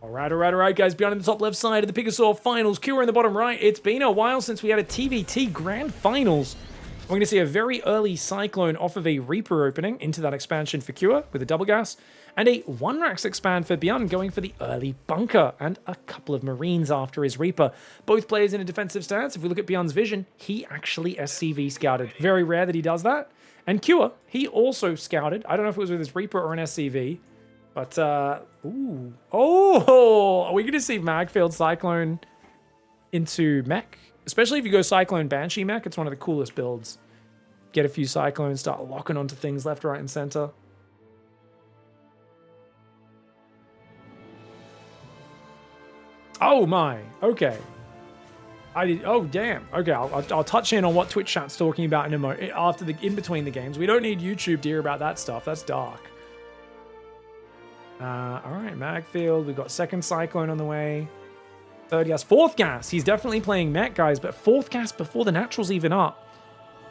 All right, guys. Beyond in the top left side of the Pigosaur finals. Cure in the bottom right. It's been a while since we had a TvT Grand Finals. We're going to see a very early Cyclone off of a Reaper opening into that expansion for Cure with a double gas, and a 1-Rax expand for BYUN going for the early Bunker, and a couple of Marines after his Reaper. Both players in a defensive stance. If we look at BYUN's vision, he actually SCV scouted. Very rare that he does that. And Cure, he also scouted. I don't know if it was with his Reaper or an SCV. But, ooh. Oh, are we going to see Magfield Cyclone into Mech? Especially if you go Cyclone Banshee Mech, it's one of the coolest builds. Get a few Cyclones, start locking onto things left, right, and center. Oh my, okay. Oh damn, okay, I'll touch in on what Twitch chat's talking about in a moment, in between the games. We don't need YouTube to hear about that stuff, that's dark. All right, Magfield. We've got second Cyclone on the way. Third gas. Fourth gas. He's definitely playing Mech, guys, but fourth gas before the natural's even up.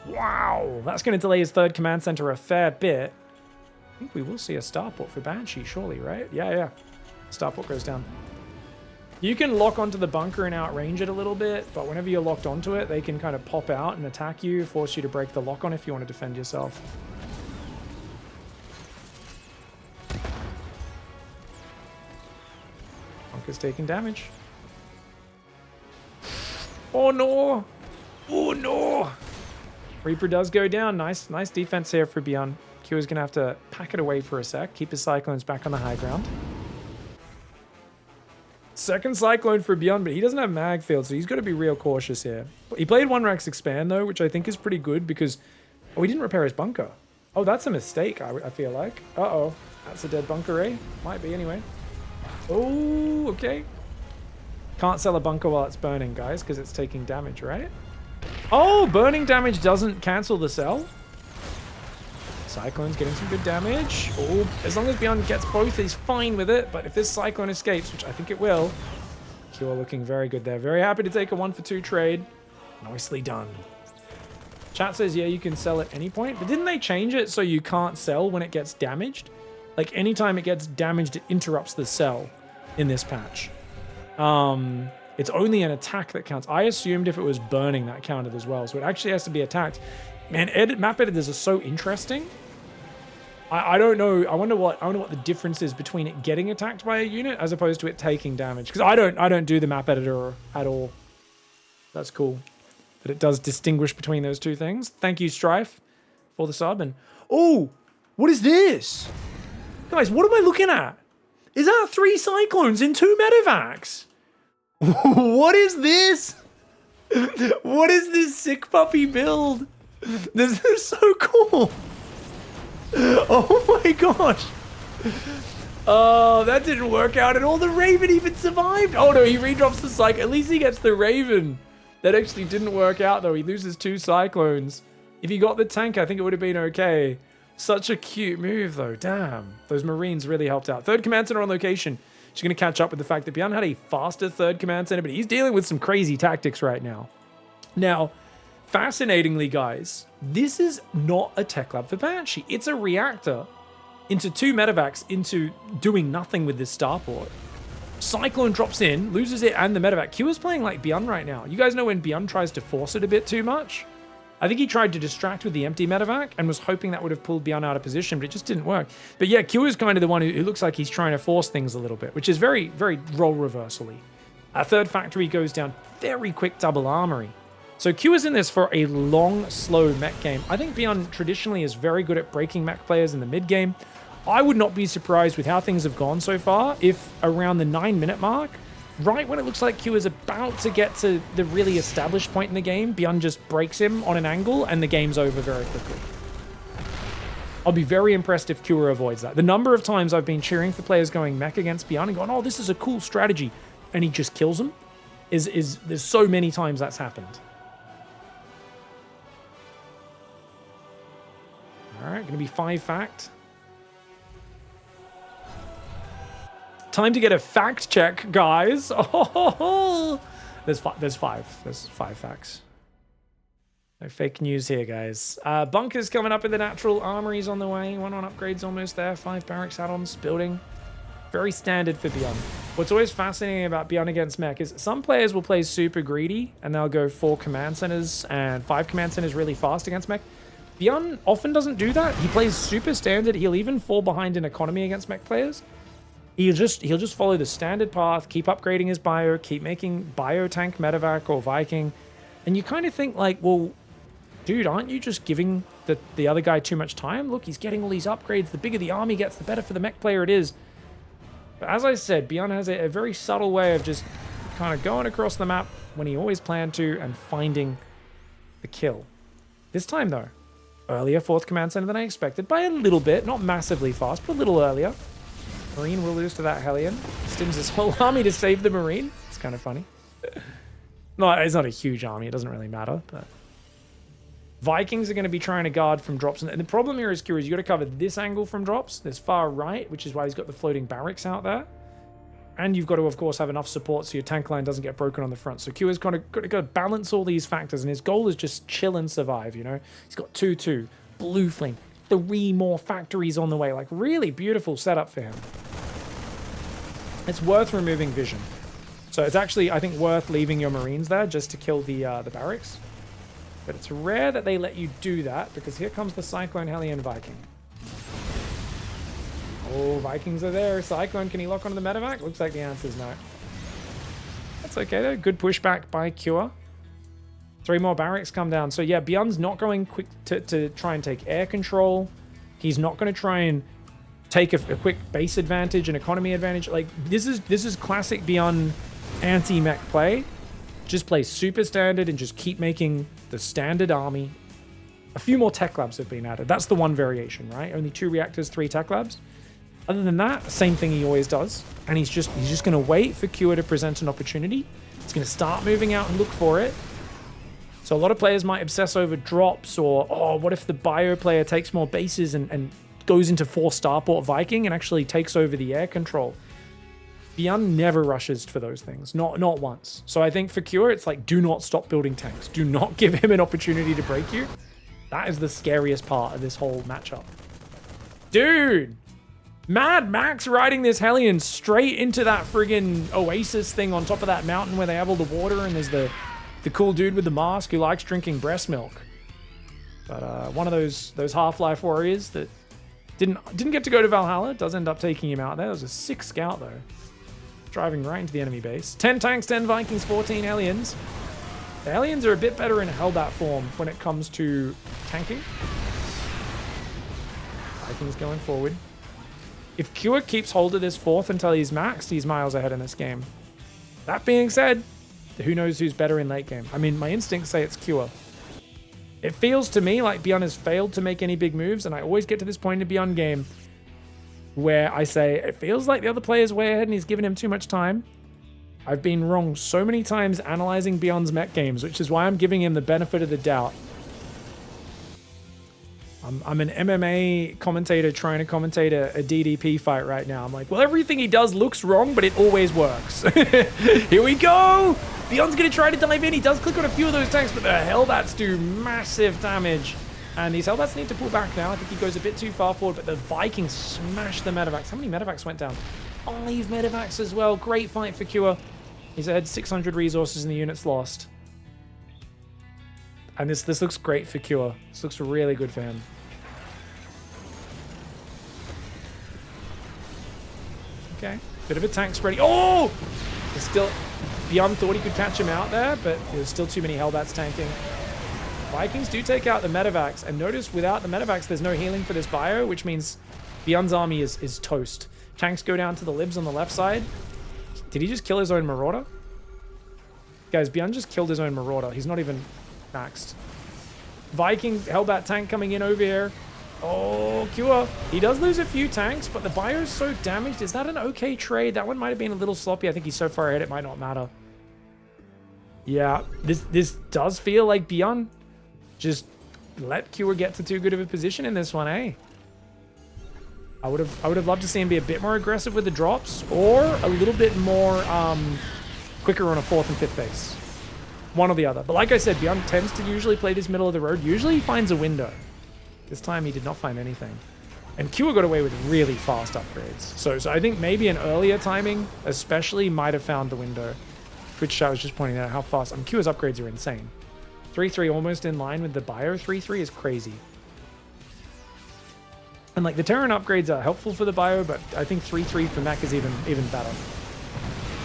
Wow. That's going to delay his third command center a fair bit. I think we will see a starport for Banshee, surely, right? Yeah. Starport goes down. You can lock onto the bunker and outrange it a little bit, but whenever you're locked onto it, they can kind of pop out and attack you, force you to break the lock on if you want to defend yourself. Bunker's taking damage. Oh no! Oh no! Reaper does go down. Nice defense here for BYUN. Q is going to have to pack it away for a sec. Keep his Cyclones back on the high ground. Second Cyclone for BYUN, but he doesn't have Magfield, so he's got to be real cautious here. He played 1-Rax expand though, which I think is pretty good because... Oh, he didn't repair his bunker. Oh, that's a mistake, I feel like. Uh-oh. That's a dead bunker, eh? Might be anyway. Oh, okay. Can't sell a bunker while it's burning, guys, because it's taking damage, right? Oh, burning damage doesn't cancel the sell. Cyclone's getting some good damage. Oh, as long as BYUN gets both, he's fine with it. But if this Cyclone escapes, which I think it will, Cure looking very good there. Very happy to take a 1-for-2 trade. Nicely done. Chat says, yeah, you can sell at any point. But didn't they change it so you can't sell when it gets damaged? Like, anytime it gets damaged, it interrupts the sell in this patch. It's only an attack that counts. I assumed if it was burning, that counted as well. So it actually has to be attacked. Man, map editors are so interesting. I don't know. I wonder what the difference is between it getting attacked by a unit as opposed to it taking damage. Because I don't do the map editor at all. That's cool. But it does distinguish between those two things. Thank you, Strife, for the sub. And oh, what is this? Guys, what am I looking at? Is that 3 Cyclones in 2 medevacs? What is this? What is this sick puppy build? This is so cool. Oh my gosh. Oh, that didn't work out at all. The Raven even survived. Oh no, he redrops the Cyclone. At least he gets the Raven. That actually didn't work out though. He loses 2 Cyclones. If he got the tank, I think it would have been okay. Such a cute move though. Damn. Those Marines really helped out. Third command center on location. She's going to catch up with the fact that BYUN had a faster third command center, but he's dealing with some crazy tactics right now. Now, fascinatingly, guys, this is not a tech lab for Banshee. It's a reactor into 2 medevacs into doing nothing with this starport. Cyclone drops in, loses it, and the medevac. Q is playing like BYUN right now. You guys know when BYUN tries to force it a bit too much? I think he tried to distract with the empty medevac and was hoping that would have pulled BYUN out of position, but it just didn't work. But yeah, Q is kind of the one who looks like he's trying to force things a little bit, which is very, very role reversal-y. Our third factory goes down, very quick double armory. So Q is in this for a long, slow mech game. I think BYUN traditionally is very good at breaking mech players in the mid game. I would not be surprised with how things have gone so far if around the 9-minute mark, right when it looks like Q is about to get to the really established point in the game, BYUN just breaks him on an angle and the game's over very quickly. I'll be very impressed if Q avoids that. The number of times I've been cheering for players going mech against BYUN and going, oh, this is a cool strategy, and he just kills them, there's so many times that's happened. All right, going to be 5 fact. Time to get a fact check, guys. Oh, there's 5 facts. No fake news here, guys. Bunkers coming up in the natural. Armory's on the way. 1 on upgrades almost there. 5 barracks add-ons building. Very standard for BYUN. What's always fascinating about BYUN against Mech is some players will play super greedy and they'll go 4 command centers and 5 command centers really fast against Mech. BYUN often doesn't do that. He plays super standard. He'll even fall behind in economy against Mech players. He'll just follow the standard path, keep upgrading his bio, keep making bio tank medevac or Viking. And you kind of think like, well, dude, aren't you just giving the other guy too much time? Look, he's getting all these upgrades. The bigger the army gets, the better for the Mech player it is. But as I said, BYUN has a very subtle way of just kind of going across the map when he always planned to and finding the kill. This time, though, earlier 4th command center than I expected by a little bit. Not massively fast, but a little earlier. Marine will lose to that Hellion. Stims his whole army to save the Marine. It's kind of funny. No, it's not a huge army. It doesn't really matter, but... Vikings are going to be trying to guard from drops. And the problem here is, Kira, you got to cover this angle from drops, this far right, which is why he's got the floating barracks out there. And you've got to, of course, have enough support so your tank line doesn't get broken on the front. So Kira's kind of got to balance all these factors, and his goal is just chill and survive, you know? He's got 2-2, blue flame, 3 more factories on the way. Like, really beautiful setup for him. It's worth removing vision. So it's actually, I think, worth leaving your Marines there just to kill the barracks. But it's rare that they let you do that, because here comes the Cyclone Hellion Viking. Oh, Vikings are there. Cyclone, can he lock onto the medevac? Looks like the answer is no. That's okay though. Good pushback by Cure. 3 more barracks come down. So yeah, BYUN's not going quick to try and take air control. He's not going to try and take a quick base advantage and economy advantage. Like, this is classic BYUN anti-mech play. Just play super standard and just keep making the standard army. A few more tech labs have been added. That's the one variation, right? Only 2 reactors, 3 tech labs. Other than that, same thing he always does. And he's just going to wait for Cure to present an opportunity. He's going to start moving out and look for it. So a lot of players might obsess over drops, or, oh, what if the bio player takes more bases and goes into 4 starport Viking and actually takes over the air control. BYUN never rushes for those things, not once. So I think for Cure, it's like, do not stop building tanks. Do not give him an opportunity to break you. That is the scariest part of this whole matchup. Dude, Mad Max riding this Hellion straight into that friggin' oasis thing on top of that mountain where they have all the water, and there's the cool dude with the mask who likes drinking breast milk. But one of those Half-Life warriors that didn't get to go to Valhalla does end up taking him out there. That was a 6 scout though. Driving right into the enemy base. 10 tanks, 10 Vikings, 14 Hellions. The Hellions are a bit better in Hellbat form when it comes to tanking. Vikings going forward. If Cure keeps hold of this 4th until he's maxed, he's miles ahead in this game. That being said, who knows who's better in late game? I mean, my instincts say it's Cure. It feels to me like BYUN has failed to make any big moves, and I always get to this point in a BYUN game where I say, it feels like the other player's way ahead and he's given him too much time. I've been wrong so many times analyzing BYUN's Mech games, which is why I'm giving him the benefit of the doubt. I'm an MMA commentator trying to commentate a DDP fight right now. I'm like, well, everything he does looks wrong, but it always works. Here we go! BYUN's going to try to dive in. He does click on a few of those tanks, but the Hellbats do massive damage. And these Hellbats need to pull back now. I think he goes a bit too far forward, but the Vikings smash the medevacs. How many medevacs went down? 5 medevacs as well. Great fight for Cure. He's ahead 600 resources in the units lost. And this looks great for Cure. This looks really good for him. Okay. Bit of a tank spreading. Oh! It's still... BYUN thought he could catch him out there, but there's still too many Hellbats tanking. Vikings do take out the medevacs, and notice without the medevacs, there's no healing for this bio, which means BYUN's army is toast. Tanks go down to the libs on the left side. Did he just kill his own Marauder? Guys, BYUN just killed his own Marauder. He's not even maxed. Viking Hellbat tank coming in over here. Oh, Cure. He does lose a few tanks, but the bio's so damaged. Is that an okay trade? That one might have been a little sloppy. I think he's so far ahead, it might not matter. Yeah, this does feel like BYUN just let Cure get to too good of a position in this one, eh? I would have loved to see him be a bit more aggressive with the drops, or a little bit more quicker on a 4th and 5th base. One or the other. But like I said, BYUN tends to usually play this middle of the road. Usually he finds a window. This time he did not find anything. And Kua got away with really fast upgrades. So I think maybe an earlier timing especially might have found the window. Twitch chat was just pointing out how fast. Kua's upgrades are insane. 3-3 almost in line with the bio. 3-3 is crazy. And like the Terran upgrades are helpful for the bio, but I think 3-3 for Mech is even better.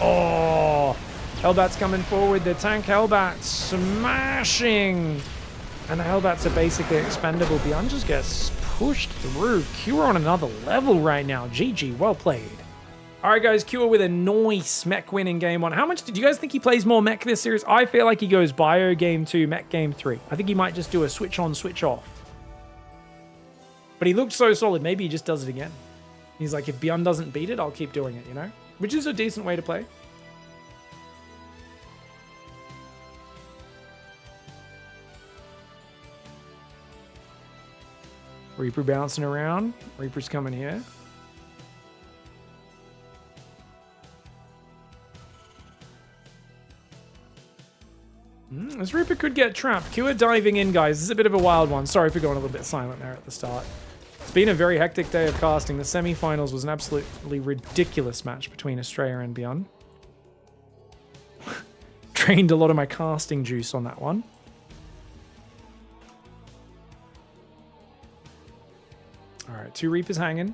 Oh, Hellbat's coming forward. The tank Hellbat smashing. And the Hellbats are basically expendable. BYUN just gets pushed through. Kua on another level right now. GG, well played. All right, guys, Kua with a nice Mech win in game 1. How much did you guys think he plays more Mech this series? I feel like he goes bio game 2, Mech game 3. I think he might just do a switch on, switch off. But he looked so solid. Maybe he just does it again. He's like, if BYUN doesn't beat it, I'll keep doing it, you know? Which is a decent way to play. Reaper bouncing around. Reaper's coming here. This Reaper could get trapped. Kua diving in, guys. This is a bit of a wild one. Sorry for going a little bit silent there at the start. It's been a very hectic day of casting. The semi-finals was an absolutely ridiculous match between Australia and BYUN. Drained a lot of my casting juice on that one. Alright, 2 Reapers hanging.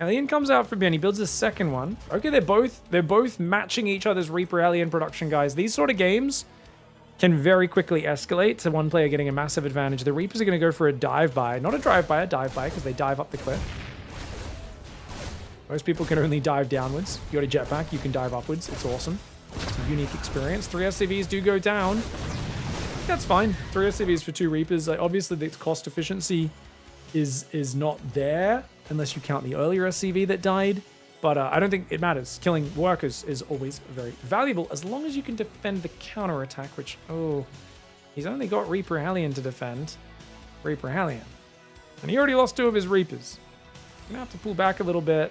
Alien comes out for BYUN. He builds a second one. Okay, they're both matching each other's Reaper Alien production, guys. These sort of games can very quickly escalate to one player getting a massive advantage. The Reapers are going to go for a dive-by. Not a drive-by, a dive-by, because they dive up the cliff. Most people can only dive downwards. You got a jetpack, you can dive upwards. It's awesome. It's a unique experience. 3 SCVs do go down. That's fine. 3 SCVs for 2 Reapers. Like, obviously, the cost efficiency is not there, unless you count the earlier SCV that died. But I don't think it matters. Killing workers is always very valuable, as long as you can defend the counterattack, which, oh, he's only got Reaper Hellion to defend. Reaper Hellion. And he already lost 2 of his Reapers. Gonna have to pull back a little bit.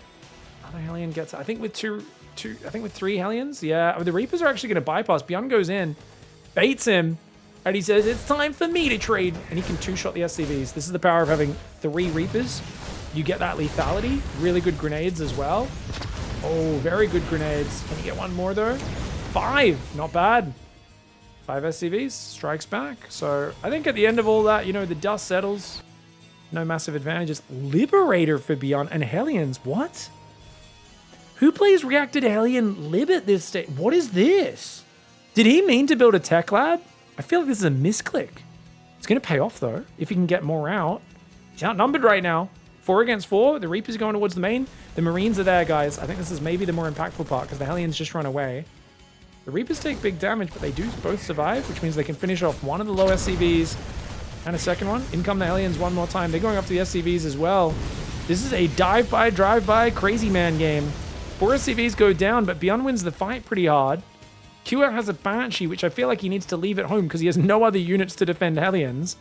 Another Hellion gets, I think with 3 Hellions, yeah. The Reapers are actually gonna bypass. BYUN goes in, baits him, and he says, it's time for me to trade. And he can 2-shot the SCVs. This is the power of having 3 Reapers. You get that lethality. Really good grenades as well. Oh, very good grenades. Can you get one more, though? 5. Not bad. 5 SCVs. Strikes back. So I think at the end of all that, you know, the dust settles. No massive advantages. Liberator for BYUN and Hellions. What? Who plays Reactor to Hellion Lib at this stage? What is this? Did he mean to build a tech lab? I feel like this is a misclick. It's going to pay off, though, if he can get more out. He's outnumbered right now. 4 against 4. The Reapers are going towards the main. The Marines are there, guys. I think this is maybe the more impactful part, because the Hellions just run away. The Reapers take big damage, but they do both survive, which means they can finish off one of the low SCVs and a second one. In come the Hellions one more time. They're going up to the SCVs as well. This is a dive-by, drive-by, crazy man game. 4 SCVs go down, but BYUN wins the fight pretty hard. Kua has a Banshee, which I feel like he needs to leave at home because he has no other units to defend Hellions.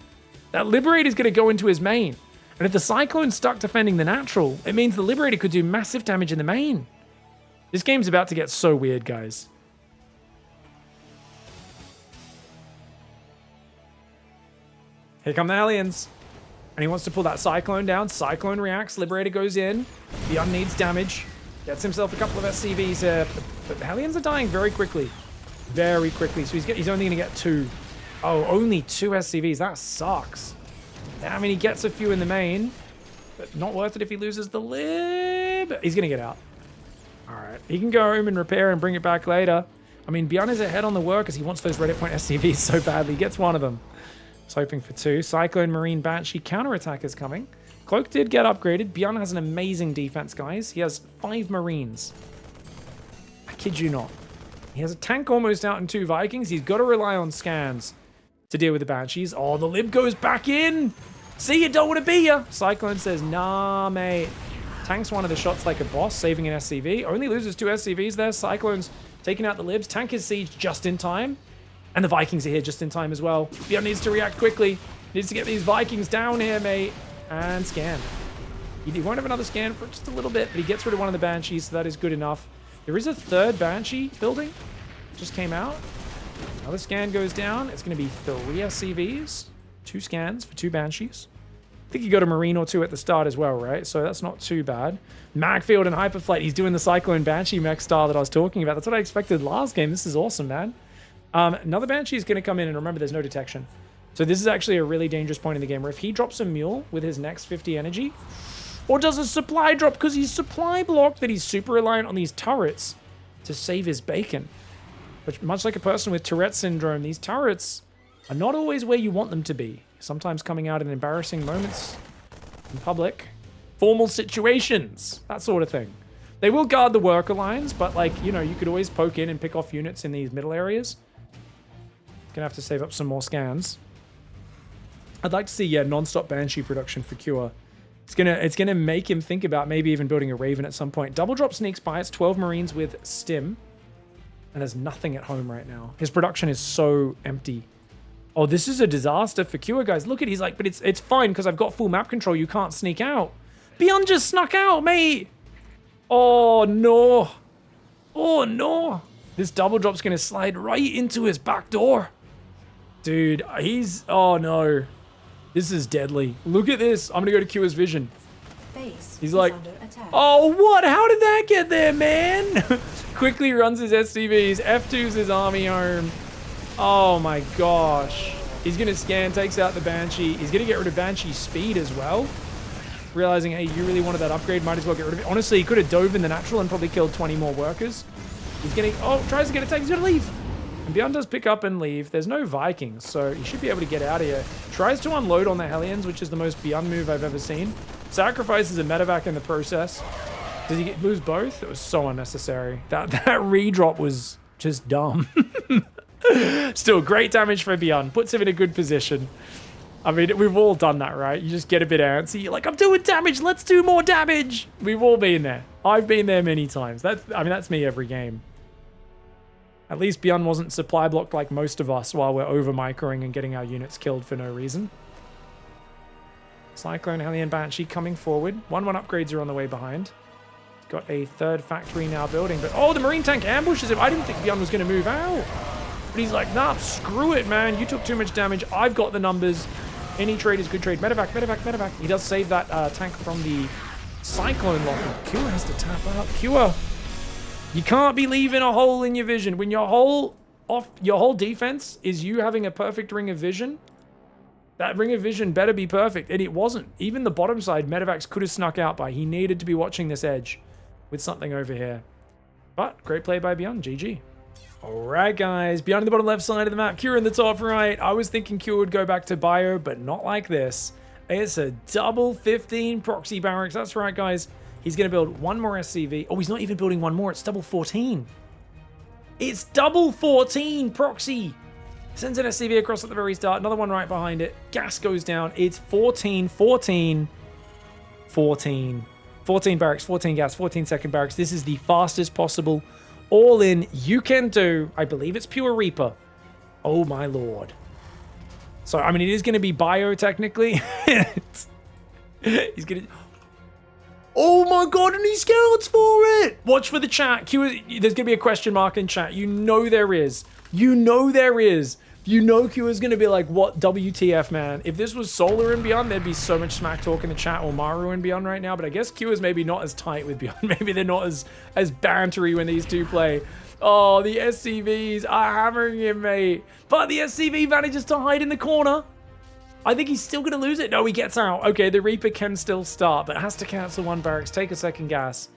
That Liberator is going to go into his main. And if the Cyclone's stuck defending the natural, it means the Liberator could do massive damage in the main. This game's about to get so weird, guys. Here come the Hellions. And he wants to pull that Cyclone down. Cyclone reacts. Liberator goes in. BYUN needs damage. Gets himself a couple of SCVs here. But the Hellions are dying very quickly. Very quickly. So he's only going to get 2. Oh, only 2 SCVs. That sucks. I mean, he gets a few in the main, but not worth it if he loses the lib. He's going to get out. All right. He can go home and repair and bring it back later. I mean, BYUN is ahead on the work as he wants those Reddit point SCVs so badly. He gets one of them. He's hoping for 2. Cyclone, Marine, Banshee. Counterattack is coming. Cloak did get upgraded. BYUN has an amazing defense, guys. He has 5 Marines. I kid you not. He has a tank almost out and 2 Vikings. He's got to rely on scans to deal with the Banshees. Oh, the lib goes back in. See, you don't want to be ya. Cyclone says, nah, mate. Tanks one of the shots like a boss, saving an SCV. Only loses 2 SCVs there. Cyclone's taking out the libs. Tank his siege just in time. And the Vikings are here just in time as well. BYUN needs to react quickly. Needs to get these Vikings down here, mate. And scan. He won't have another scan for just a little bit, but he gets rid of one of the Banshees, so that is good enough. There is a 3rd Banshee building. Just came out. Another scan goes down. It's going to be 3 SCVs. 2 scans for 2 Banshees. I think he got a Marine or two at the start as well, right? So that's not too bad. Magfield and Hyperflight, he's doing the Cyclone Banshee mech style that I was talking about. That's what I expected last game. This is awesome, man. Another Banshee is going to come in, and remember, there's no detection. So this is actually a really dangerous point in the game where if he drops a mule with his next 50 energy, or does a supply drop because he's supply blocked, that he's super reliant on these turrets to save his bacon. But much like a person with Tourette syndrome, these turrets are not always where you want them to be. Sometimes coming out in embarrassing moments in public. Formal situations, that sort of thing. They will guard the worker lines, but like, you know, you could always poke in and pick off units in these middle areas. Gonna have to save up some more scans. I'd like to see, yeah, non-stop Banshee production for Cure. It's gonna make him think about maybe even building a Raven at some point. Double drop sneaks by. It's 12 Marines with Stim. And there's nothing at home right now. His production is so empty. Oh, this is a disaster for Cure, guys. Look at, he's like, but it's fine because I've got full map control. You can't sneak out. BYUN just snuck out, mate. Oh, no. Oh, no. This double drop's going to slide right into his back door. Dude, he's... Oh, no. This is deadly. Look at this. I'm going to go to Cure's vision. He's like, oh, what? How did that get there, man? Quickly runs his SCVs. F2's his army home. Oh my gosh. He's going to scan, takes out the Banshee. He's going to get rid of Banshee's speed as well. Realizing, hey, you really wanted that upgrade, might as well get rid of it. Honestly, he could have dove in the natural and probably killed 20 more workers. He's getting, oh, tries to get attacked. He's going to leave. And BYUN does pick up and leave. There's no Vikings, so he should be able to get out of here. Tries to unload on the Hellions, which is the most BYUN move I've ever seen. Sacrifices a medevac in the process. Did he lose both? It was so unnecessary. That redrop was just dumb. Still, great damage for BYUN. Puts him in a good position. I mean, we've all done that, right? You just get a bit antsy. You're like, I'm doing damage. Let's do more damage. We've all been there. I've been there many times. That's me every game. At least BYUN wasn't supply blocked like most of us while we're over-microing and getting our units killed for no reason. Cyclone, Hellion, Banshee coming forward. 1-1 upgrades are on the way behind. Got a third factory now building, but oh, the Marine tank ambushes him. I didn't think BYUN was going to move out. But he's like, nah, screw it, man. You took too much damage. I've got the numbers. Any trade is good trade. Medevac, medevac, medevac. He does save that tank from the Cyclone lock. Cure has to tap out. Cure. You can't be leaving a hole in your vision. When your whole defense is you having a perfect ring of vision, that ring of vision better be perfect. And it wasn't. Even the bottom side, medevacs could have snuck out by. He needed to be watching this edge with something over here. But great play by BYUN. GG. Alright guys, BYUN in the bottom left side of the map, Cure in the top right. I was thinking Cure would go back to bio, but not like this. It's a double 15 proxy barracks. That's right, guys. He's going to build one more SCV. Oh, he's not even building one more. It's double 14. It's double 14 proxy. Sends an SCV across at the very start. Another one right behind it. Gas goes down. It's 14, 14, 14. 14 barracks, 14 gas, 14 second barracks. This is the fastest possible all in you can do. I believe it's pure Reaper. Oh my lord. So, I mean, it is going to be bio technically. He's going to... Oh my god, and he scouts for it! Watch for the chat. There's going to be a question mark in chat. You know there is. You know there is. You know Q is going to be like, what WTF, man? If this was Solar and BYUN, there'd be so much smack talk in the chat, or Maru and BYUN right now, but I guess Q is maybe not as tight with BYUN. Maybe they're not as bantery when these two play. Oh, the SCVs are hammering him, mate. But the SCV manages to hide in the corner. I think he's still going to lose it. No, he gets out. Okay, the Reaper can still start, but has to cancel one barracks, take a second gas.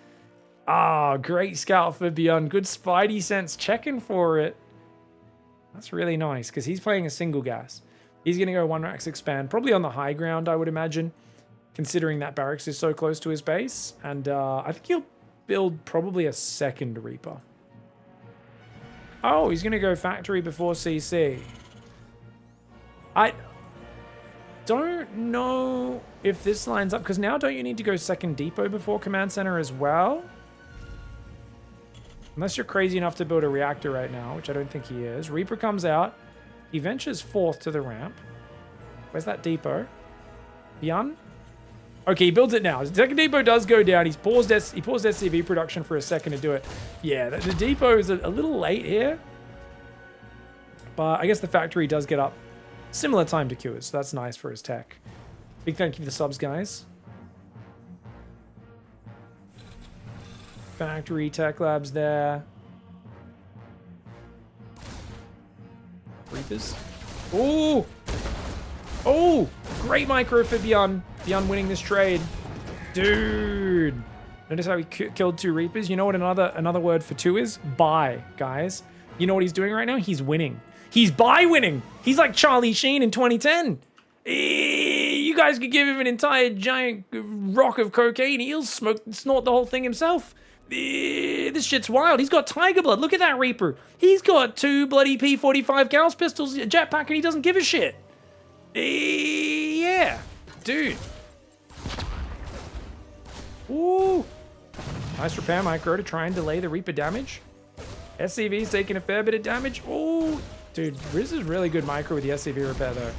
Ah, great scout for BYUN. Good Spidey sense checking for it. That's really nice, because he's playing a single gas. He's going to go one racks expand, probably on the high ground, I would imagine, considering that barracks is so close to his base. And I think he'll build probably a second Reaper. Oh, he's going to go factory before CC. I don't know if this lines up, because now don't you need to go second depot before command center as well? Unless you're crazy enough to build a reactor right now, which I don't think he is. Reaper comes out. He ventures forth to the ramp. Where's that depot? BYUN? Okay, he builds it now. The second depot does go down. He paused SCV production for a second to do it. Yeah, the depot is a little late here. But I guess the factory does get up similar time to Q's, so that's nice for his tech. Big thank you for the subs, guys. Factory, Tech Labs there. Reapers. Oh! Oh! Great micro for BYUN. BYUN winning this trade. Dude. Notice how he killed 2 Reapers? You know what another word for 2 is? Buy, guys. You know what he's doing right now? He's winning. He's buy winning. He's like Charlie Sheen in 2010. You guys could give him an entire giant rock of cocaine. He'll snort the whole thing himself. This shit's wild. He's got tiger blood. Look at that Reaper. He's got 2 bloody P45 Gauss pistols, a jetpack, and he doesn't give a shit. Yeah. Dude. Ooh. Nice repair micro to try and delay the Reaper damage. SCV's taking a fair bit of damage. Ooh. Dude, Riz is really good micro with the SCV repair, though.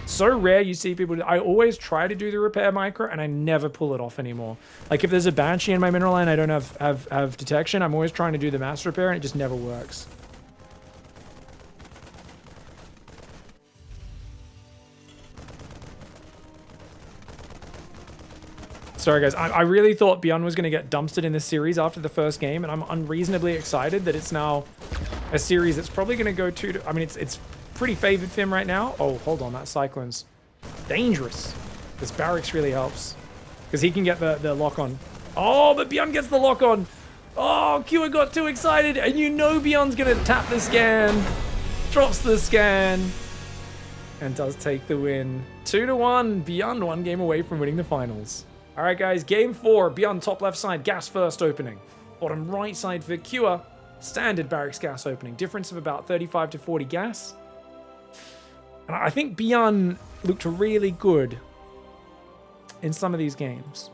So rare you see people. I always try to do the repair micro, and I never pull it off anymore. Like, if there's a Banshee in my mineral line, I don't have detection. I'm always trying to do the mass repair, and it just never works. Sorry, guys. I really thought BYUN was going to get dumpstered in this series after the first game, and I'm unreasonably excited that it's now a series that's probably going to go to... I mean, it's pretty favored for him right now. Oh, hold on. That Cyclone's dangerous. This barracks really helps because he can get the lock on. Oh, but BYUN gets the lock on. Oh, Kua got too excited, and you know BYUN's going to tap the scan, drops the scan, and does take the win. 2-1. BYUN 1 game away from winning the finals. All right, guys. Game 4. BYUN top left side, gas first opening. Bottom right side for Kua, standard barracks gas opening. Difference of about 35 to 40 gas. And I think BYUN looked really good in some of these games.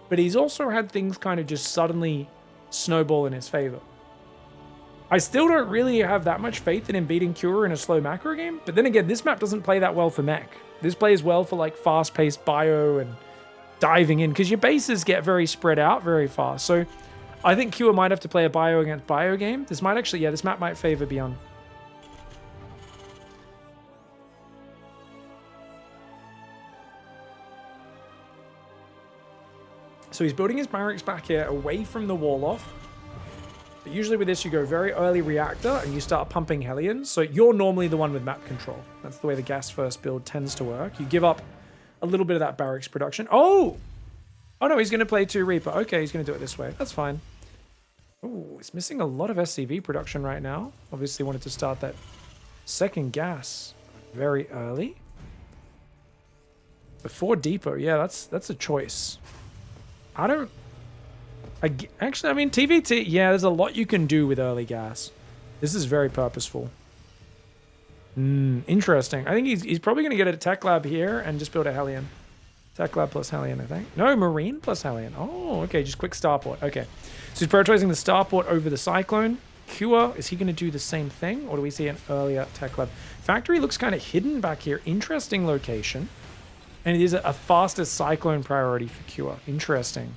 But he's also had things kind of just suddenly snowball in his favor. I still don't really have that much faith in him beating Cure in a slow macro game. But then again, this map doesn't play that well for Mech. This plays well for like fast-paced bio and diving in, because your bases get very spread out very fast. So I think Cure might have to play a bio against bio game. This might actually, yeah, this map might favor BYUN. So he's building his barracks back here away from the wall off. But usually with this, you go very early reactor and you start pumping Hellions. So you're normally the one with map control. That's the way the gas first build tends to work. You give up a little bit of that barracks production. Oh! Oh no, he's going to play 2 Reaper. Okay, he's going to do it this way. That's fine. Oh, he's missing a lot of SCV production right now. Obviously wanted to start that second gas very early. Before depot. Yeah, that's a choice. Actually, I mean, TvT, yeah, there's a lot you can do with early gas. This is very purposeful. Interesting. I think he's probably going to get a Tech Lab here and just build a Hellion. Tech Lab plus Hellion, I think. No, Marine plus Hellion. Oh, okay, just quick Starport. Okay. So he's prioritizing the Starport over the Cyclone. Cure, is he going to do the same thing? Or do we see an earlier Tech Lab? Factory looks kind of hidden back here. Interesting location. And it is a faster Cyclone priority for Cure. Interesting.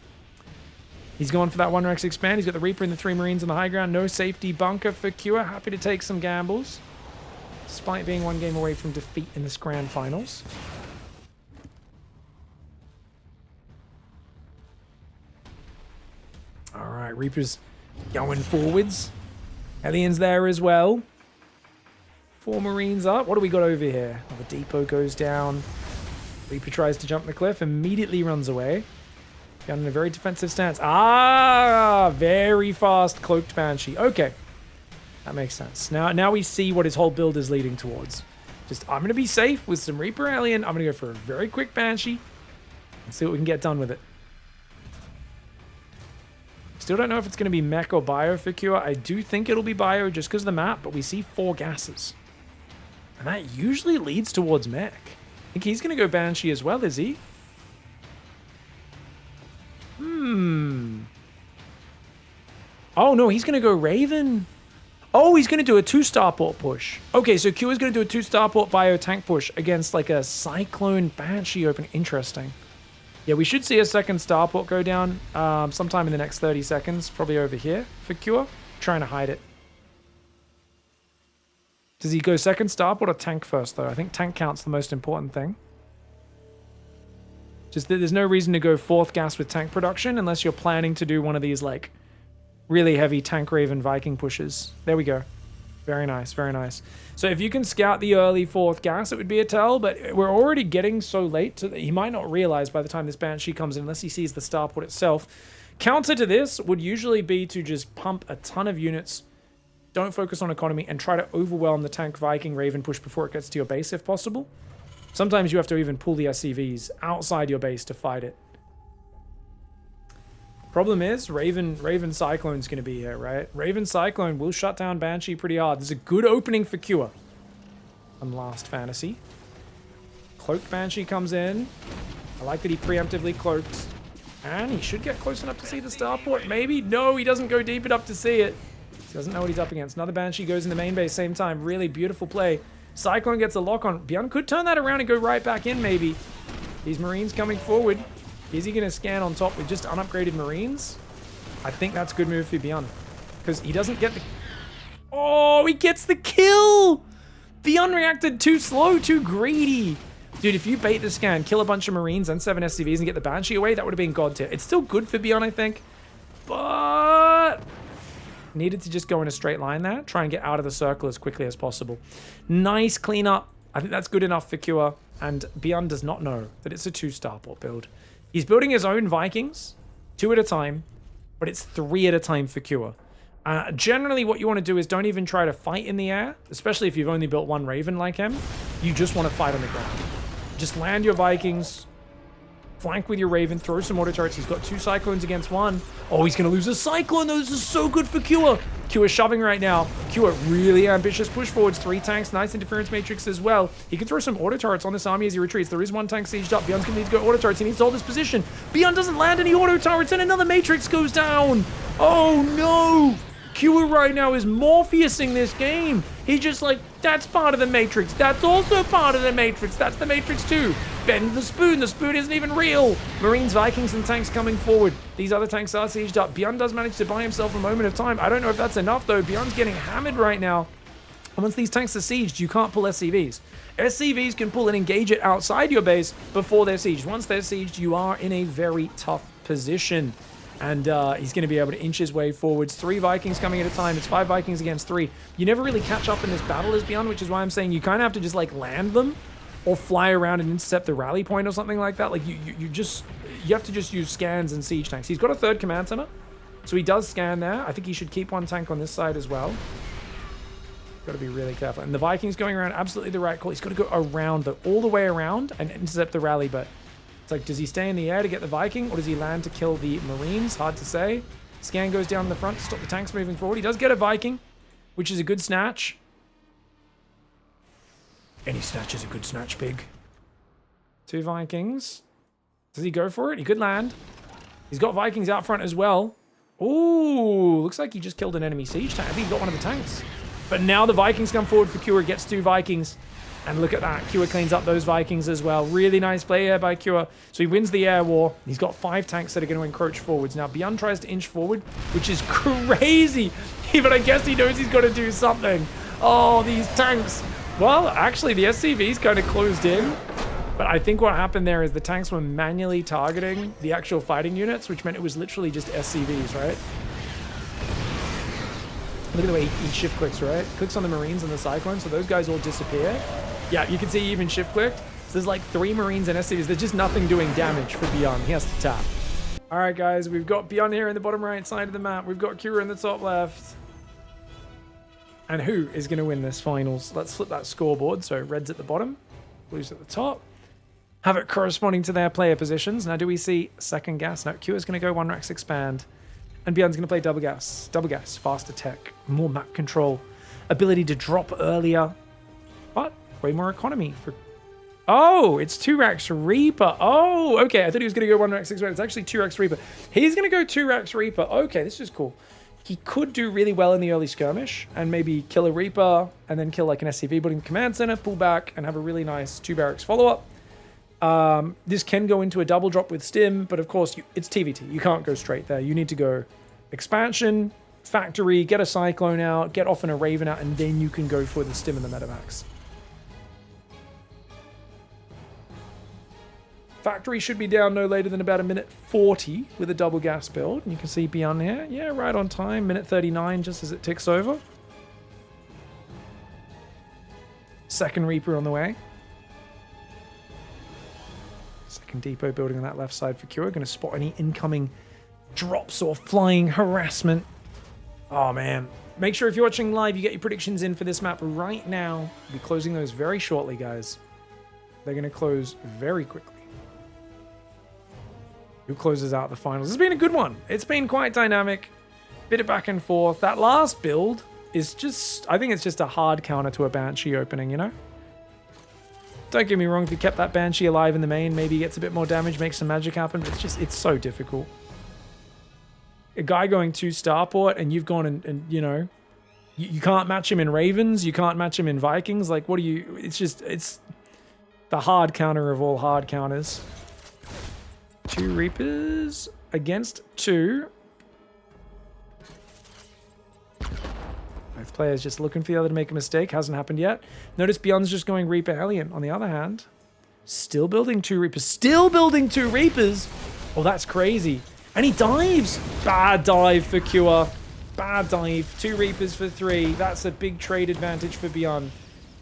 He's going for that 1-Rex expand. He's got the Reaper and the 3 Marines on the high ground. No safety bunker for Cure. Happy to take some gambles, despite being 1 game away from defeat in this grand finals. All right, Reaper's going forwards. Hellions there as well. 4 Marines up. What do we got over here? Oh, the depot goes down. Reaper tries to jump the cliff, immediately runs away. Got in a very defensive stance. Ah, very fast cloaked Banshee. Okay, that makes sense. Now we see what his whole build is leading towards. Just, I'm going to be safe with some Reaper Alien. I'm going to go for a very quick Banshee and see what we can get done with it. Still don't know if it's going to be Mech or Bio for Cure. I do think it'll be Bio just because of the map, but we see 4 gases. And that usually leads towards Mech. I think he's going to go Banshee as well, is he? Oh, no, he's going to go Raven. Oh, he's going to do a 2 Starport push. Okay, so Q is going to do a 2 Starport bio tank push against like a Cyclone Banshee opening. Interesting. Yeah, we should see a second Starport go down sometime in the next 30 seconds. Probably over here for Cure. Trying to hide it. Does he go second Starport or tank first, though? I think tank count's the most important thing. Just that there's no reason to go 4th gas with tank production unless you're planning to do one of these, like, really heavy tank Raven Viking pushes. There we go. Very nice, very nice. So if you can scout the early 4th gas, it would be a tell, but we're already getting so late that he might not realize by the time this Banshee comes in unless he sees the starport itself. Counter to this would usually be to just pump a ton of units, don't focus on economy, and try to overwhelm the tank Viking Raven push before it gets to your base if possible. Sometimes you have to even pull the SCVs outside your base to fight it. Problem is, Raven Cyclone's going to be here, right? Raven Cyclone will shut down Banshee pretty hard. There's a good opening for Cure. On Last Fantasy. Cloak Banshee comes in. I like that he preemptively cloaks. And he should get close enough to see the starport. Maybe? No, he doesn't go deep enough to see it. He doesn't know what he's up against. Another Banshee goes in the main base, same time. Really beautiful play. Cyclone gets a lock on. BYUN could turn that around and go right back in, maybe. These Marines coming forward. Is he going to scan on top with just unupgraded Marines? I think that's a good move for BYUN. Because he doesn't get the... Oh, he gets the kill! BYUN reacted too slow, too greedy. Dude, if you bait the scan, kill a bunch of Marines and 7 SCVs and get the Banshee away, that would have been god tier. It's still good for BYUN, I think. But... needed to just go in a straight line there. Try and get out of the circle as quickly as possible. Nice cleanup. I think that's good enough for Cure. And BYUN does not know that it's a 2-starport build. He's building his own Vikings, 2 at a time, but it's 3 at a time for Cure. Generally, what you want to do is don't even try to fight in the air, especially if you've only built 1 Raven like him. You just want to fight on the ground. Just land your Vikings, flank with your Raven, throw some auto turrets. He's got 2 Cyclones against 1. Oh, he's going to lose a Cyclone. Those are so good for Cure. Cure shoving right now. Cure really ambitious push forwards. 3 tanks, nice interference matrix as well. He can throw some auto turrets on this army as he retreats. There is 1 tank sieged up. BYUN's going to need to go auto turrets. He needs to hold his position. BYUN doesn't land any auto turrets and another matrix goes down. Oh no. Cure right now is Morpheusing this game. He's just like, that's part of the Matrix. That's also part of the Matrix. That's the Matrix too. Bend the spoon. The spoon isn't even real. Marines, Vikings, and tanks coming forward. These other tanks are sieged up. BYUN does manage to buy himself a moment of time. I don't know if that's enough though. BYUN's getting hammered right now. And once these tanks are sieged, you can't pull SCVs. SCVs can pull and engage it outside your base before they're sieged. Once they're sieged, you are in a very tough position. And he's going to be able to inch his way forwards. 3 Vikings coming at a time. It's 5 Vikings against 3. You never really catch up in this battle as BYUN, which is why I'm saying you kind of have to just like land them or fly around and intercept the rally point or something like that. Like you have to just use scans and siege tanks. He's got a 3rd command center, so he does scan there. I think he should keep 1 tank on this side as well. Got to be really careful. And the Vikings going around, absolutely the right call. He's got to go around, all the way around and intercept the rally, but it's like, does he stay in the air to get the Viking, or does he land to kill the Marines? Hard to say. Scan goes down in the front to stop the tanks moving forward. He does get a Viking, which is a good snatch. Any snatch is a good snatch, Pig. 2 Vikings. Does he go for it? He could land. He's got Vikings out front as well. Ooh, looks like he just killed an enemy siege tank. I think he got one of the tanks. But now the Vikings come forward for Cure. Gets 2 Vikings. And look at that. Cure cleans up those Vikings as well. Really nice play here by Cure. So he wins the air war. He's got 5 tanks that are going to encroach forwards. Now, BYUN tries to inch forward, which is crazy. But I guess he knows he's got to do something. Oh, these tanks. Well, actually, the SCV's kind of closed in. But I think what happened there is the tanks were manually targeting the actual fighting units, which meant it was literally just SCVs, right? Look at the way he shift clicks, right? Clicks on the Marines and the Cyclones, so those guys all disappear. Yeah, you can see he even shift clicked. So there's like 3 Marines and SCVs. There's just nothing doing damage for BYUN. He has to tap. All right, guys, we've got BYUN here in the bottom right side of the map. We've got Cure in the top left. And who is going to win this finals? Let's flip that scoreboard. So red's at the bottom, blue's at the top. Have it corresponding to their player positions. Now, do we see second gas? No, Cure's going to go 1 Rex expand. And BYUN's going to play double gas. Double gas, faster tech, more map control, ability to drop earlier, but way more economy for... Oh, it's 2 Rex Reaper. Oh, okay. I thought he was going to go 1 Rex expand. It's actually 2 Rex Reaper. He's going to go 2 Rex Reaper. Okay, this is cool. He could do really well in the early skirmish and maybe kill a Reaper and then kill like an SCV, but in command center, pull back and have a really nice 2 barracks follow-up. This can go into a double drop with Stim, but of course, it's TvT. You can't go straight there. You need to go expansion, factory, get a Cyclone out, get often a Raven out, and then you can go for the Stim and the Metamax. Factory should be down no later than about a minute 40 with a double gas build. And you can see BYUN here. Yeah, right on time. Minute 39 just as it ticks over. Second Reaper on the way. Second depot building on that left side for Cure. Going to spot any incoming drops or flying harassment. Oh, man. Make sure if you're watching live, you get your predictions in for this map right now. We'll be closing those very shortly, guys. They're going to close very quickly. Who closes out the finals? It's been a good one. It's been quite dynamic. Bit of back and forth. That last build is just... I think it's just a hard counter to a Banshee opening, you know? Don't get me wrong. If you kept that Banshee alive in the main, maybe he gets a bit more damage, makes some magic happen. But it's just... It's so difficult. A guy going to Starport and you've gone and you know... You can't match him in Ravens. You can't match him in Vikings. Like, what do you... It's just... It's the hard counter of all hard counters. 2 Reapers against 2. Both players just looking for the other to make a mistake. Hasn't happened yet. Notice BYUN's just going Reaper Hellion. On the other hand, still building 2 Reapers. Still building 2 Reapers. Oh, that's crazy. And he dives. Bad dive for Cure. Bad dive. 2 Reapers for 3. That's a big trade advantage for BYUN.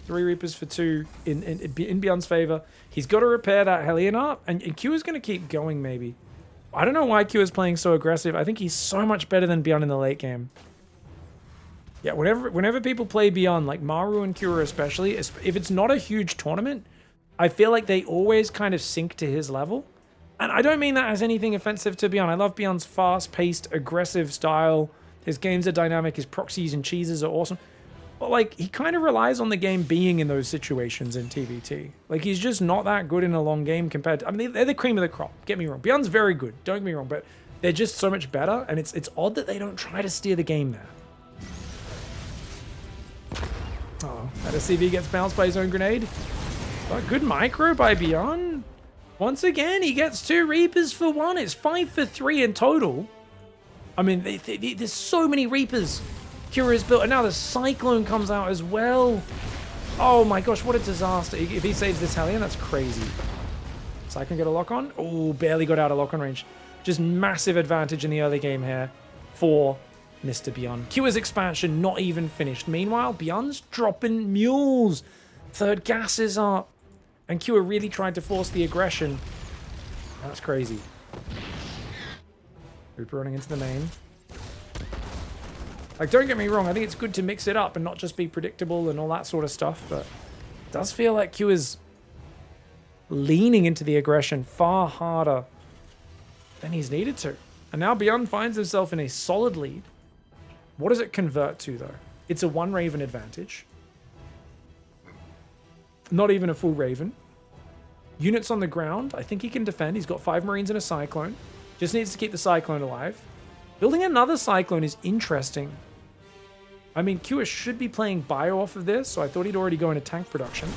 3 Reapers for 2 in BYUN's favor. He's got to repair that Hellion up, and Q is going to keep going, maybe. I don't know why Q is playing so aggressive. I think he's so much better than BYUN in the late game. Yeah, whenever people play BYUN, like Maru and Kura especially, if it's not a huge tournament, I feel like they always kind of sink to his level. And I don't mean that as anything offensive to BYUN. I love BYUN's fast-paced, aggressive style. His games are dynamic. His proxies and cheeses are awesome. But, like, he kind of relies on the game being in those situations in TvT. Like, he's just not that good in a long game compared to... I mean, they're the cream of the crop. Get me wrong. BYUN's very good. Don't get me wrong. But they're just so much better. And it's odd that they don't try to steer the game there. Oh, that SCV gets bounced by his own grenade. But good micro by BYUN. Once again, he gets 2 Reapers for 1. It's 5 for 3 in total. I mean, there's so many Reapers. Curious built, and now the Cyclone comes out as well. Oh my gosh, what a disaster. If he saves this Hellion, that's crazy. Cyclone get a lock on? Oh, barely got out of lock on range. Just massive advantage in the early game here for Mr. BYUN. Q's expansion not even finished. Meanwhile, BYUN's dropping mules. Third gas is up. And Q really tried to force the aggression. That's crazy. Reaper running into the main. Like, don't get me wrong, I think it's good to mix it up and not just be predictable and all that sort of stuff, but it does feel like Q is leaning into the aggression far harder than he's needed to. And now BYUN finds himself in a solid lead. What does it convert to, though? It's a 1 Raven advantage. Not even a full Raven. Units on the ground. I think he can defend. He's got 5 Marines and a Cyclone. Just needs to keep the Cyclone alive. Building another Cyclone is interesting. I mean, Q should be playing bio off of this, so I thought he'd already go into tank production.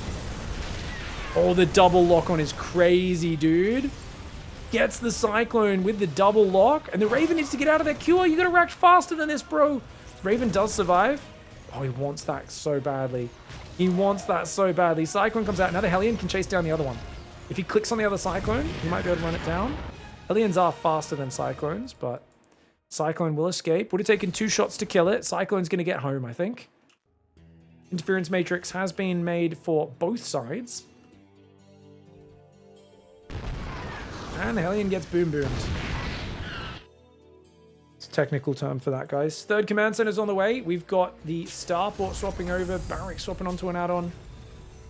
Oh, the double lock on is crazy, dude. Gets the Cyclone with the double lock, and the Raven needs to get out of there. Q, you gotta react faster than this, bro. Raven does survive. Oh, he wants that so badly. He wants that so badly. Cyclone comes out. Now the Hellion can chase down the other one. If he clicks on the other Cyclone, he might be able to run it down. Hellions are faster than Cyclones, but Cyclone will escape. Would have taken 2 shots to kill it. Cyclone's going to get home, I think. Interference Matrix has been made for both sides. And the Hellion gets boom-boomed. It's a technical term for that, guys. Third command center's on the way. We've got the Starport swapping over. Barracks swapping onto an add-on.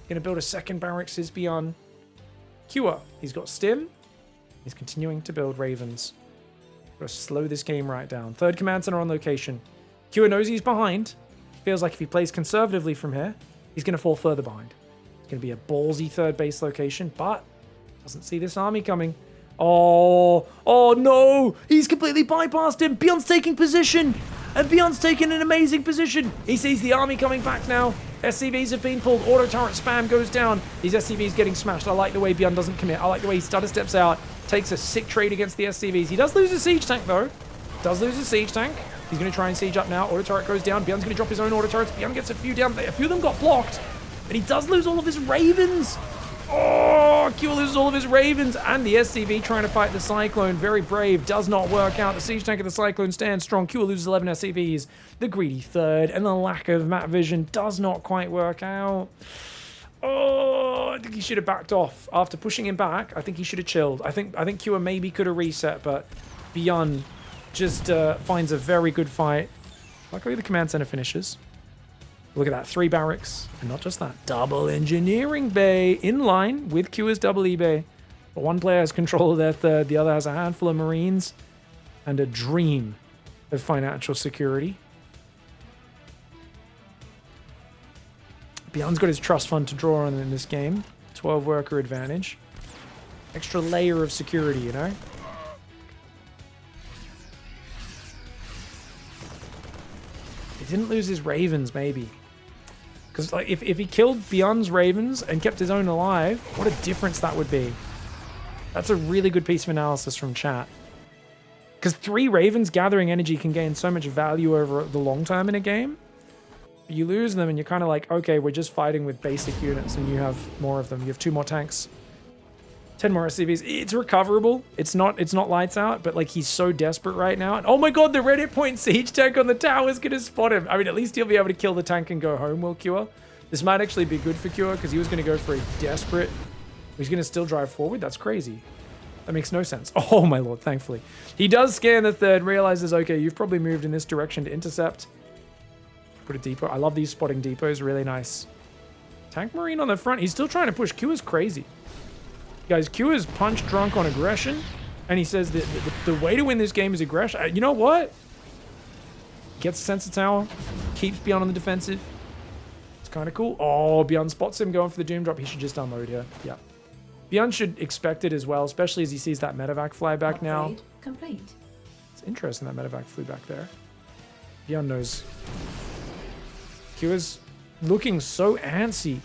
Going to build a second Barracks is BYUN. Cure. He's got Stim. He's continuing to build Ravens. Gotta slow this game right down. Third command center on location. Q knows he's behind. Feels like if he plays conservatively from here, he's going to fall further behind. It's going to be a ballsy third base location, but doesn't see this army coming. Oh no! He's completely bypassed him. BYUN's taking position, and BYUN's taking an amazing position. He sees the army coming back now. SCVs have been pulled. Auto turret spam goes down. These SCVs getting smashed. I like the way BYUN doesn't commit. I like the way he stutter steps out. Takes a sick trade against the SCVs. He does lose a siege tank, though. Does lose a siege tank. He's going to try and siege up now. Auto turret goes down. BYUN's going to drop his own auto turrets. BYUN gets a few down. A few of them got blocked. And he does lose all of his Ravens. Oh, Kua loses all of his Ravens, and the SCV trying to fight the Cyclone. Very brave, does not work out. The Siege Tank of the Cyclone stands strong. Kua loses 11 SCVs. The greedy third, and the lack of map vision does not quite work out. Oh, I think he should have backed off. After pushing him back, I think he should have chilled. I think Kua maybe could have reset, but BYUN just finds a very good fight. Luckily, the command center finishes. Look at that, 3 barracks, and not just that, double engineering bay in line with Kua's double E-bay. But one player has control of their third, the other has a handful of Marines, and a dream of financial security. BYUN's got his trust fund to draw on in this game. 12 worker advantage. Extra layer of security, you know? He didn't lose his Ravens, maybe. Because like, if he killed BYUN's Ravens and kept his own alive, what a difference that would be. That's a really good piece of analysis from chat. Because 3 Ravens gathering energy can gain so much value over the long term in a game. You lose them and you're kind of like, okay, we're just fighting with basic units and you have more of them. You have 2 more tanks. 10 more SCVs. It's recoverable. It's not lights out, but like he's so desperate right now. And oh my god, the red hit point siege tank on the tower is gonna spot him. I mean, at least he'll be able to kill the tank and go home, will Kua. This might actually be good for Kua because he was gonna go for a desperate... He's gonna still drive forward? That's crazy. That makes no sense. Oh my lord, thankfully. He does scan the third, realizes, okay, you've probably moved in this direction to intercept. Put a depot. I love these spotting depots, really nice. Tank Marine on the front. He's still trying to push. Kua's crazy. Guys, Kua's punch drunk on aggression, and he says that the way to win this game is aggression. You know what? Gets a sensor tower, keeps BYUN on the defensive. It's kind of cool. Oh, BYUN spots him going for the doom drop. He should just unload here. Yeah. BYUN should expect it as well, especially as he sees that medevac fly back now. Complete. It's interesting that medevac flew back there. BYUN knows. Kua's looking so antsy.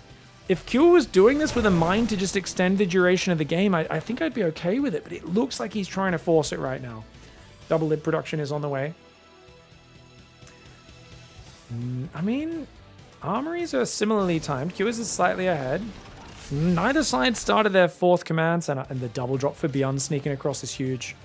If Kua was doing this with a mind to just extend the duration of the game, I think I'd be okay with it, but it looks like he's trying to force it right now. Double lid production is on the way. I mean, armories are similarly timed. Kua's is slightly ahead. Neither side started their 4th command center, and the double drop for BYUN sneaking across is huge.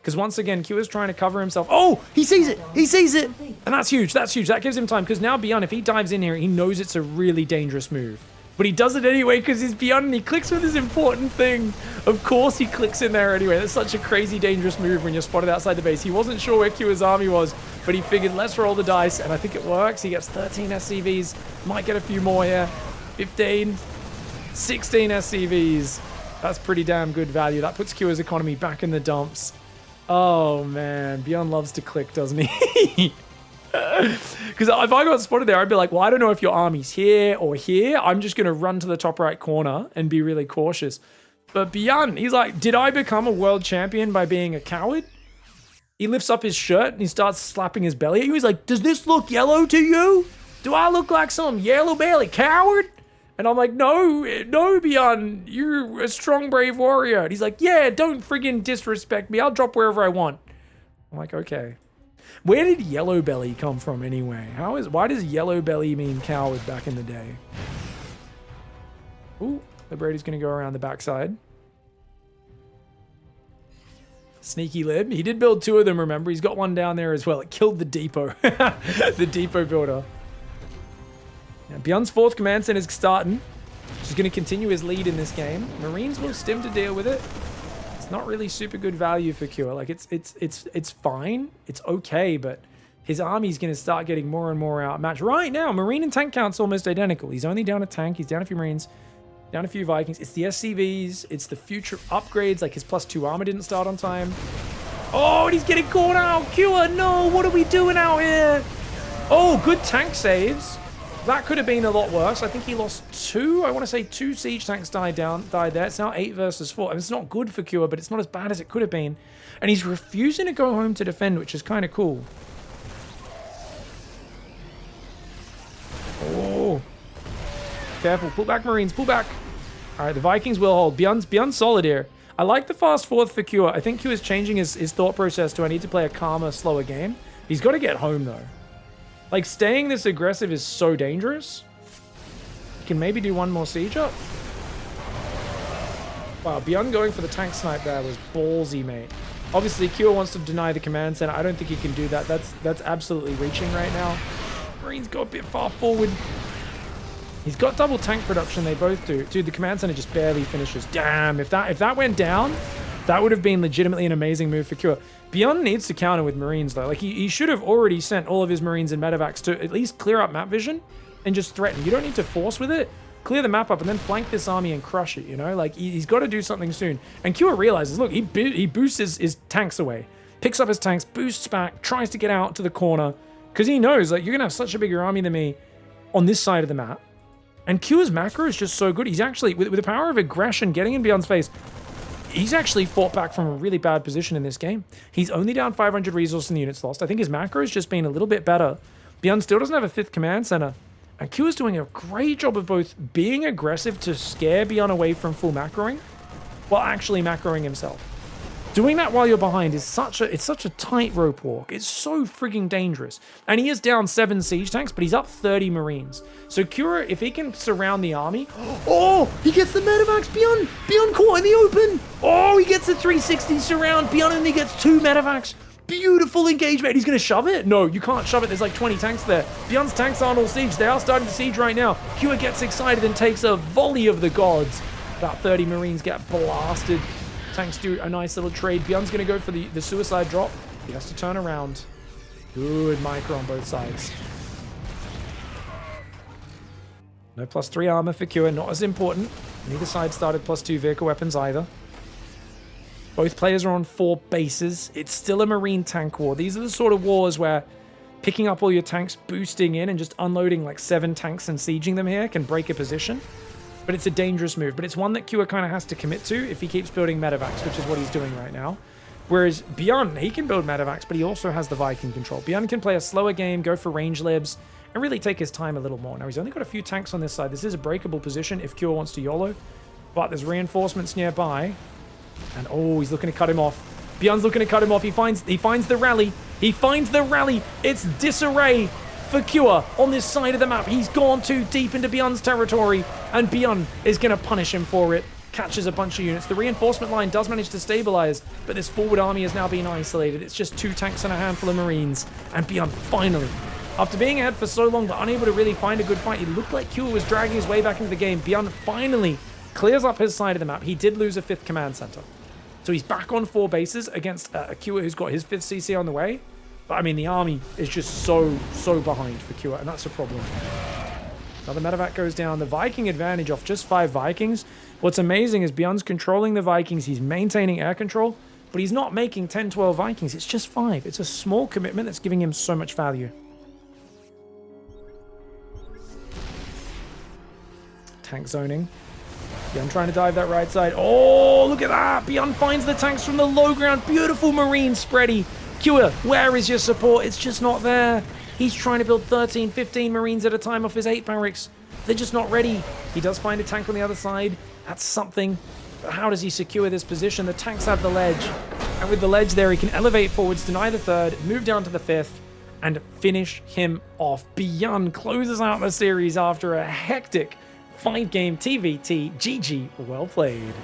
Because once again, Kua's trying to cover himself. Oh, he sees it. He sees it. And that's huge. That's huge. That gives him time. Because now BYUN, if he dives in here, he knows it's a really dangerous move. But he does it anyway because he's BYUN and he clicks with his important thing. Of course he clicks in there anyway. That's such a crazy dangerous move when you're spotted outside the base. He wasn't sure where Kua's army was, but he figured, let's roll the dice. And I think it works. He gets 13 SCVs. Might get a few more here. 15, 16 SCVs. That's pretty damn good value. That puts Kua's economy back in the dumps. Oh man, BYUN loves to click, doesn't he? Because if I got spotted there, I'd be like, well, I don't know if your army's here or here. I'm just going to run to the top right corner and be really cautious. But BYUN, he's like, did I become a world champion by being a coward? He lifts up his shirt and he starts slapping his belly. He's like, does this look yellow to you? Do I look like some yellow belly coward? And I'm like, no, BYUN, you're a strong, brave warrior. And he's like, yeah, don't friggin' disrespect me. I'll drop wherever I want. I'm like, okay. Where did yellow belly come from anyway? Why does yellow belly mean coward back in the day? Ooh, the Brady's gonna go around the backside. Sneaky lib. He did build 2 of them, remember? He's got one down there as well. It killed the depot. The depot builder. Now, BYUN's 4th command center is starting. He's going to continue his lead in this game. Marines will stim to deal with it. It's not really super good value for Kua. Like, it's fine. It's okay, but his army's going to start getting more and more outmatched. Right now, Marine and tank count's almost identical. He's only down a tank. He's down a few Marines. Down a few Vikings. It's the SCVs. It's the future upgrades. Like, his +2 armor didn't start on time. Oh, and he's getting caught out. Kua, no. What are we doing out here? Oh, good tank saves. That could have been a lot worse. I think he lost 2. I want to say 2 siege tanks died there. It's now 8 versus 4. I mean, it's not good for Kua, but it's not as bad as it could have been. And he's refusing to go home to defend, which is kind of cool. Oh. Careful. Pull back, Marines. Pull back. All right, the Vikings will hold. BYUN's solid here. I like the fast forward for Kua. I think Kua's changing his thought process to I need to play a calmer, slower game. He's got to get home, though. Like, staying this aggressive is so dangerous. He can maybe do one more siege up. Wow, BYUN going for the tank snipe there was ballsy, mate. Obviously, Kua wants to deny the command center. I don't think he can do that. That's absolutely reaching right now. Marine's got a bit far forward. He's got double tank production. They both do. Dude, the command center just barely finishes. Damn, if that went down, that would have been legitimately an amazing move for Kua. BYUN needs to counter with Marines, though. Like, he should have already sent all of his Marines and medevacs to at least clear up map vision and just threaten. You don't need to force with it. Clear the map up and then flank this army and crush it, you know? Like, he's got to do something soon. And Kua realizes, look, he boosts his tanks away. Picks up his tanks, boosts back, tries to get out to the corner. Because he knows, like, you're going to have such a bigger army than me on this side of the map. And Kua's macro is just so good. He's actually, with the power of aggression, getting in BYUN's face, he's actually fought back from a really bad position in this game. He's only down 500 resources in the units lost. I think his macro has just been a little bit better. BYUN still doesn't have a 5th command center. And Kua's doing a great job of both being aggressive to scare BYUN away from full macroing, while actually macroing himself. Doing that while you're behind is such a tightrope walk. It's so frigging dangerous. And he is down 7 siege tanks, but he's up 30 Marines. So Kua, if he can surround the army... Oh, he gets the medevacs. BYUN caught in the open. Oh, he gets a 360 surround. BYUN only gets 2 medevacs. Beautiful engagement. He's going to shove it? No, you can't shove it. There's like 20 tanks there. BYUN's tanks aren't all siege. They are starting to siege right now. Kua gets excited and takes a volley of the gods. About 30 Marines get blasted. Tanks do a nice little trade. BYUN's going to go for the suicide drop. He has to turn around. Good micro on both sides. No +3 armor for Kua. Not as important. Neither side started +2 vehicle weapons either. Both players are on 4 bases. It's still a Marine tank war. These are the sort of wars where picking up all your tanks, boosting in, and just unloading like 7 tanks and sieging them here can break a position. But it's a dangerous move. But it's one that Kua kind of has to commit to if he keeps building medevacs, which is what he's doing right now. Whereas BYUN, he can build medevacs, but he also has the Viking control. BYUN can play a slower game, go for range libs, and really take his time a little more. Now, he's only got a few tanks on this side. This is a breakable position if Kua wants to YOLO. But there's reinforcements nearby. And oh, he's looking to cut him off. BYUN's looking to cut him off. He finds the rally. He finds the rally. It's disarray for Kua on this side of the map. He's gone too deep into BYUN's territory, and BYUN is going to punish him for it. Catches a bunch of units. The reinforcement line does manage to stabilize, but this forward army is now being isolated. It's just 2 tanks and a handful of Marines, and BYUN finally, after being ahead for so long but unable to really find a good fight, it looked like Kua was dragging his way back into the game. BYUN finally clears up his side of the map. He did lose a 5th command center. So he's back on 4 bases against a Kua who's got his 5th CC on the way. But I mean, the army is just so behind for Kua, and that's a problem. Another medevac goes down. The Viking advantage off just 5 Vikings. What's amazing is BYUN's controlling the Vikings. He's maintaining air control, but he's not making 10, 12 Vikings. It's just 5. It's a small commitment that's giving him so much value. Tank zoning. BYUN trying to dive that right side. Oh, look at that. BYUN finds the tanks from the low ground. Beautiful Marine spready. Kua, where is your support? It's just not there. He's trying to build 13, 15 Marines at a time off his 8 barracks. They're just not ready. He does find a tank on the other side. That's something. But how does he secure this position? The tanks have the ledge. And with the ledge there, he can elevate forwards, deny the 3rd, move down to the 5th, and finish him off. BYUN closes out the series after a hectic 5-game TvT. GG, well played.